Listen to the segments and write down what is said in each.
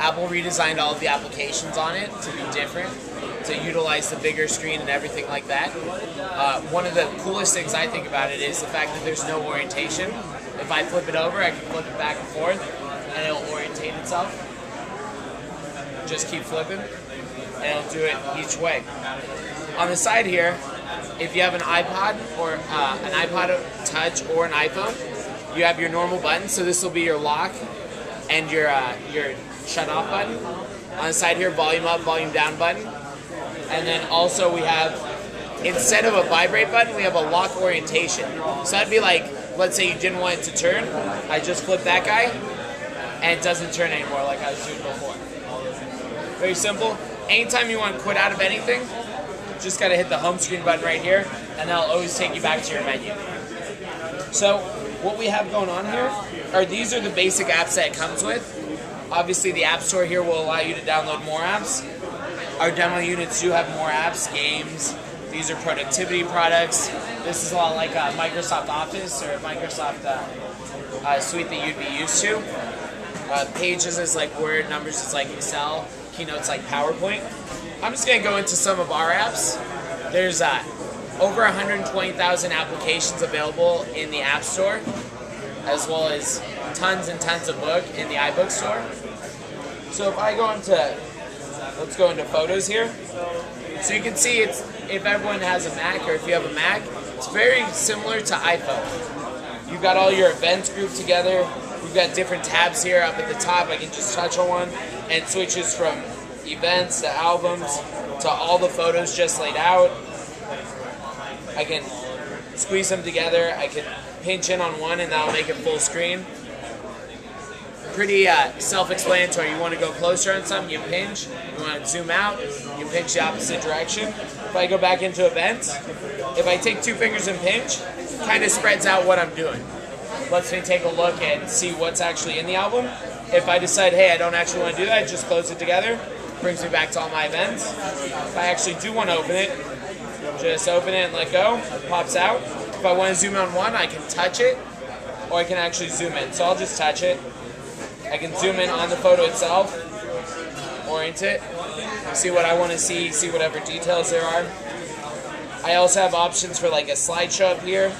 Apple redesigned all of the applications on it to be different, to utilize the bigger screen and everything like that. One of the coolest things I think about it is the fact that there's no orientation. If I flip it over, I can flip it back and forth, and it'll orientate itself. Just keep flipping, and it'll do it each way. On the side here, if you have an iPod or an iPod Touch or an iPhone, you have your normal buttons. So this will be your lock and your shut off button. On the side here, volume up, volume down button. And then also we have, instead of a vibrate button, we have a lock orientation. So that'd be like, let's say you didn't want it to turn. I just flip that guy, and it doesn't turn anymore like I was doing before. Very simple. Anytime you want to quit out of anything, just got to hit the home screen button right here, and that'll always take you back to your menu. So what we have going on here are these are the basic apps that it comes with. Obviously the App Store here will allow you to download more apps. Our demo units do have more apps, games. These are productivity products. This is a lot like Microsoft Office or Microsoft suite that you'd be used to. Pages is like Word, Numbers is like Excel, Keynote's like PowerPoint. I'm just going to go into some of our apps. There's over 120,000 applications available in the App Store, as well as tons and tons of book in the iBook store. So if I go into, let's go into Photos here. So you can see it's, if everyone has a Mac or if you have a Mac, it's very similar to iPhone. You've got all your events grouped together. We've got different tabs here up at the top. I can just touch on one and it switches from events to albums to all the photos just laid out. I can squeeze them together. I can pinch in on one and that'll make it full screen. Pretty self-explanatory. You want to go closer on something, you pinch. You want to zoom out, you pinch the opposite direction. If I go back into events, if I take two fingers and pinch, it kind of spreads out what I'm doing. Lets me take a look and see what's actually in the album. If I decide, hey, I don't actually want to do that, just close it together. Brings me back to all my events. If I actually do want to open it, just open it and let go. It pops out. If I want to zoom on one, I can touch it, or I can actually zoom in. So I'll just touch it. I can zoom in on the photo itself, orient it, see what I want to see whatever details there are. I also have options for like a slideshow up here.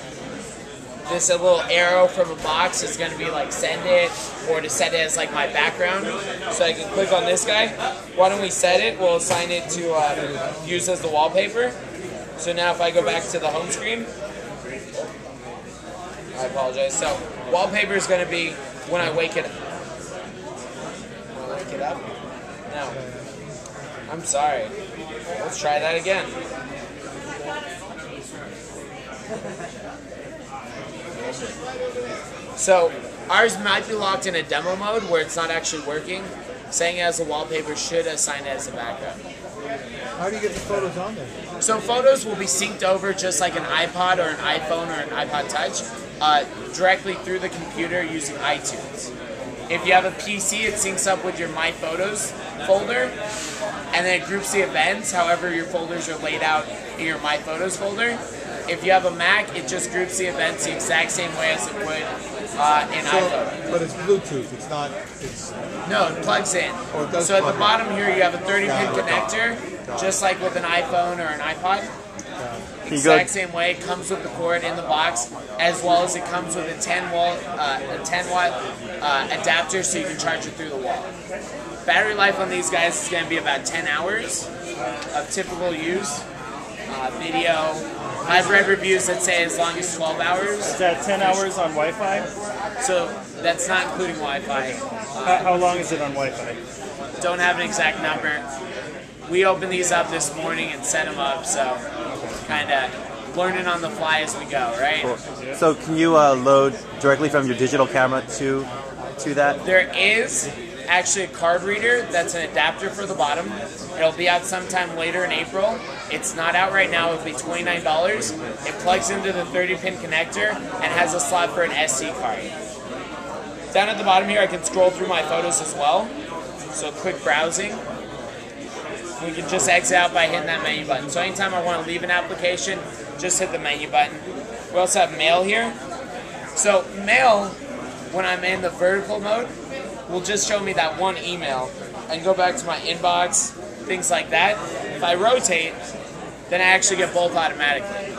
This little arrow from a box is going to be like send it, or to set it as like my background. So I can click on this guy. Why don't we set it? We'll assign it to use as the wallpaper. So now if I go back to the home screen, I apologize. So wallpaper is going to be when I wake it up. When I wake it up? No. I'm sorry. Let's try that again. So ours might be locked in a demo mode where it's not actually working. Saying it as a wallpaper should assign it as a background. How do you get the photos on there? So photos will be synced over just like an iPod or an iPhone or an iPod Touch directly through the computer using iTunes. If you have a PC, it syncs up with your My Photos folder, and then it groups the events however your folders are laid out in your My Photos folder. If you have a Mac, it just groups the events the exact same way as it would in iPhone. But it's Bluetooth, it's not... It's no, it plugs in. Oh, it does so at plug the bottom here, you have a 30-pin connector, just like with an iPhone or an iPod. Exact same way, it comes with the cord in the box, as well as it comes with a 10-watt adapter so you can charge it through the wall. Battery life on these guys is going to be about 10 hours of typical use. Video, I've read reviews that say as long as 12 hours. Is that 10 hours on Wi-Fi? So that's not including Wi-Fi. How long is it on Wi-Fi? Don't have an exact number. We opened these up this morning and set them up, so kind of learning on the fly as we go, right? Cool. So can you load directly from your digital camera to that? There is actually a card reader that's an adapter for the bottom. It'll be out sometime later in April. It's not out right now. It'll be $29. It plugs into the 30-pin connector and has a slot for an SD card. Down at the bottom here, I can scroll through my photos as well. So quick browsing. We can just exit out by hitting that menu button. So anytime I want to leave an application, just hit the menu button. We also have Mail here. So Mail, when I'm in the vertical mode, will just show me that one email. I can go back to my inbox, things like that. If I rotate, then I actually get both automatically.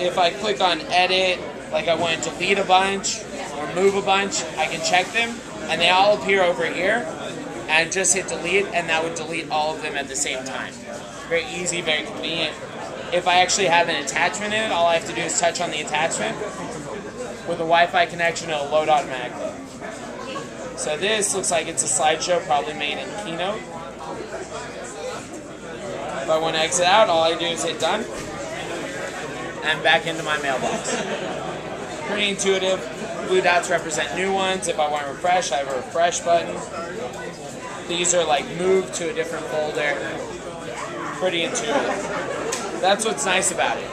If I click on edit, like I want to delete a bunch or move a bunch, I can check them, and they all appear over here, and just hit delete, and that would delete all of them at the same time. Very easy, very convenient. If I actually have an attachment in it, all I have to do is touch on the attachment. With a Wi-Fi connection, it'll load automatically. So this looks like it's a slideshow, probably made in Keynote. If I want to exit out, all I do is hit done, and back into my mailbox. Pretty intuitive. Blue dots represent new ones. If I want to refresh, I have a refresh button. These are like moved to a different folder. Pretty intuitive. That's what's nice about it.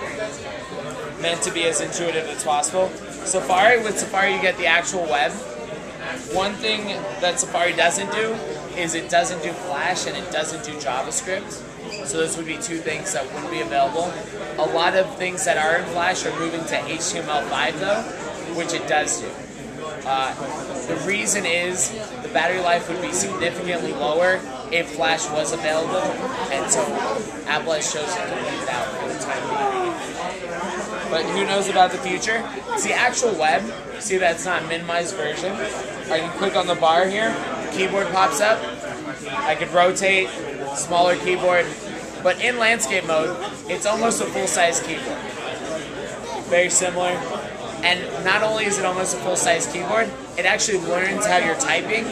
Meant to be as intuitive as possible. Safari, with Safari you get the actual web. One thing that Safari doesn't do is it doesn't do Flash and it doesn't do JavaScript. So those would be two things that wouldn't be available. A lot of things that are in Flash are moving to HTML5 though, which it does do. The reason is the battery life would be significantly lower if Flash was available, and so Apple has chosen to leave it out for the time being. But who knows about the future? It's the actual web. See that it's not a minimized version. I can click on the bar here, the keyboard pops up. I could rotate, smaller keyboard, but in landscape mode, it's almost a full-size keyboard. Very similar. And not only is it almost a full-size keyboard, it actually learns how you're typing,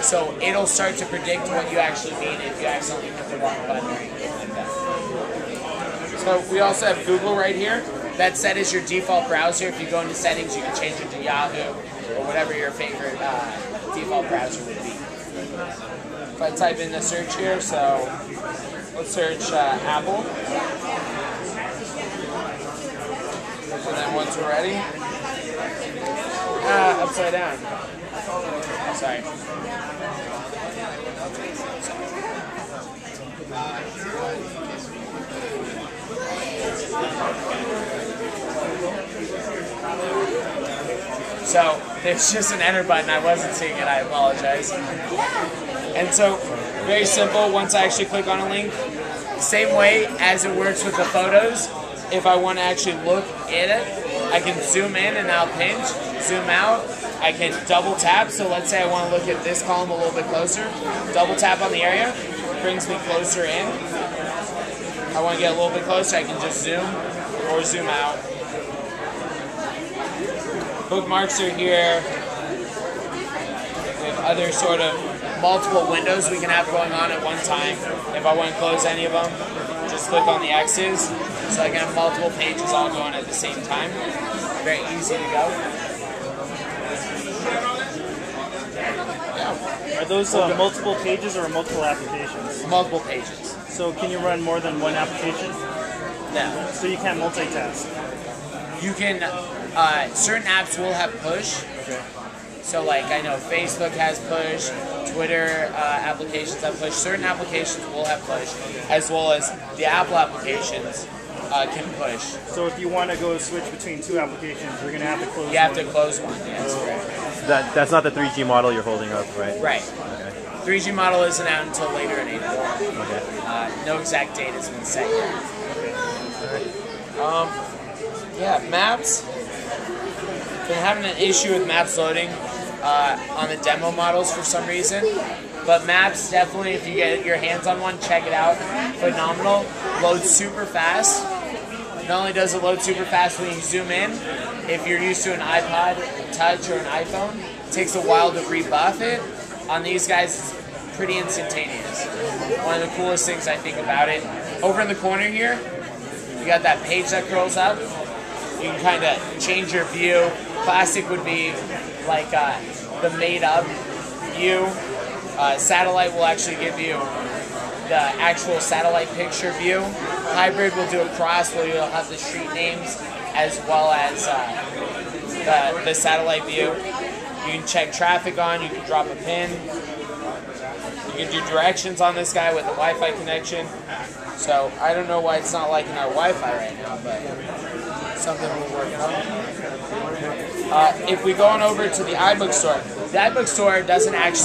so it'll start to predict what you actually mean if you accidentally hit the wrong button or anything like that. So we also have Google right here. That's set as your default browser. If you go into settings, you can change it to Yahoo or whatever your favorite default browser would be. If I type in the search here, so let's search Apple. And then once we're ready, upside down. Sorry. So there's just an enter button. I wasn't seeing it. I apologize. And so very simple. Once I actually click on a link, same way as it works with the photos. If I want to actually look at it, I can zoom in and I'll pinch, zoom out. I can double tap. So let's say I want to look at this column a little bit closer. Double tap on the area, brings me closer in. I want to get a little bit closer, I can just zoom or zoom out. Bookmarks are here. We have other sort of multiple windows we can have going on at one time. If I want to close any of them, just click on the X's. So I can have multiple pages all going at the same time. Very easy to go. Yeah. Are those multiple pages or multiple applications? Multiple pages. So can you run more than one application? No. So you can't multitask? You can, certain apps will have push. Okay. So like I know Facebook has push, Twitter applications have push. Certain applications will have push, as well as the Apple applications can push. So if you want to go switch between two applications, you're going to have to close one. You have to close one, yes, correct. That's not the 3G model you're holding up, right? Right. Okay. 3G model isn't out until later in April. Okay. No exact date has been set yet. Yeah, Maps. Been having an issue with Maps loading on the demo models for some reason. But Maps, definitely, if you get your hands on one, check it out. Phenomenal. Loads super fast. Not only does it load super fast when you zoom in, if you're used to an iPod Touch or an iPhone, it takes a while to rebuff it. On these guys, it's pretty instantaneous. One of the coolest things I think about it. Over in the corner here, you got that page that curls up. You can kind of change your view. Classic would be like the made-up view. Satellite will actually give you the actual satellite picture view. Hybrid will do a cross where you'll have the street names as well as the satellite view. You can check traffic on, you can drop a pin. You can do directions on this guy with a Wi-Fi connection. So I don't know why it's not liking our Wi-Fi right now, but something we're working on. If we go on over to the iBook store, The iBook Store doesn't actually